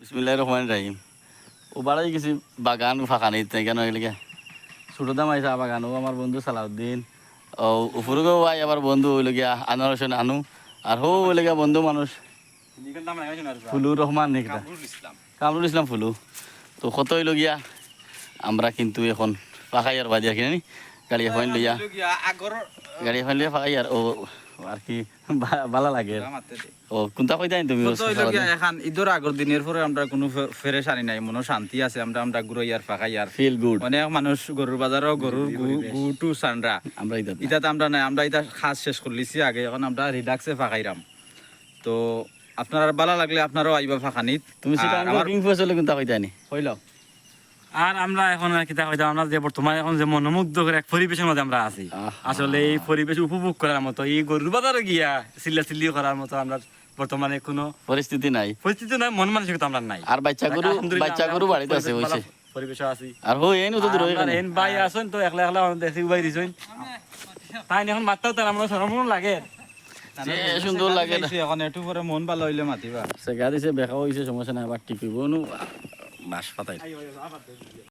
বিসমিল্লাহির রহমানির রহিম। ও বাড়াই গেছি বাগান ফাঁকা নেই তাই কেন এগুলিকে ছোটো দাম আইসা বাগান। ও আমার বন্ধু সালাউদ্দিন, ও উপরকেও ভাই আমার বন্ধু হইল গিয়া আনোয়ার হোসেন আনু, আর হো হইল গিয়া বন্ধু মানুষ ফুলুর রহমান নিকিতা কামরুল ইসলাম ফুলু। তো কত হইল গিয়া আমরা কিন্তু এখন ফাঁকাই আর বাজি আর কিনে গাড়ি এখন লইয়া গাড়ি এখন লইয়া ফাঁকাই আর ও আর কি ভালো লাগে। ও কোনটা কই দেন তুমি? এখন ঈদের আগর দিনের পরে আমরা কোনো ফেরেশানি নাই, মনে শান্তি আছে। আমরা ঘুরাই আর ফাঁকাই আর ফিল গুড। অনেক মানুষ গরুর বাজারও গরুর গু টু সান্ডা আমরা ইটাতে আমরা নাই, আমরা এটা খাস শেষ করলিছি আগে, এখন আমরা রিল্যাক্সে ফাঁকাইরাম। তো আপনার ভালো লাগলে আপনারাও আইবা ফাঁকানিত। তুমি সেটা আমার কিং ফসলে কোনটা কই দেনি হইল। আর আমরা এখন কিতা হইতাম, আমরা যে বর্তমানে এখন যে মনোমুগ্ধকর এক পরিবেশের মধ্যে আমরা আছি, আসলে এই পরিবেশ উপভোগ করার মতো, এই গরুর বাজারে গিয়া চিল্লি করার মতো আমরা বর্তমানে কোনো পরিস্থিতি নাই মন মানসিকতা আমরা নাই। আর বাচ্চা গরু বাড়িতে আছে হইছে পরিবেশে আছি। আর হো এন তো দূর হইছে এন ভাই আসেন তো একলা একলা দেখি ভাই দিছেন তাই এখন মাত্রাও তার আমরা সরমন লাগে যে সুন্দর লাগে না। এখন একটু পরে মন ভালো হইলে মাতিবা। সে গাড়ি সে বেখা হইছে সমস্যা নাই, আবার ঠিক হইব নু বাস পাতাই।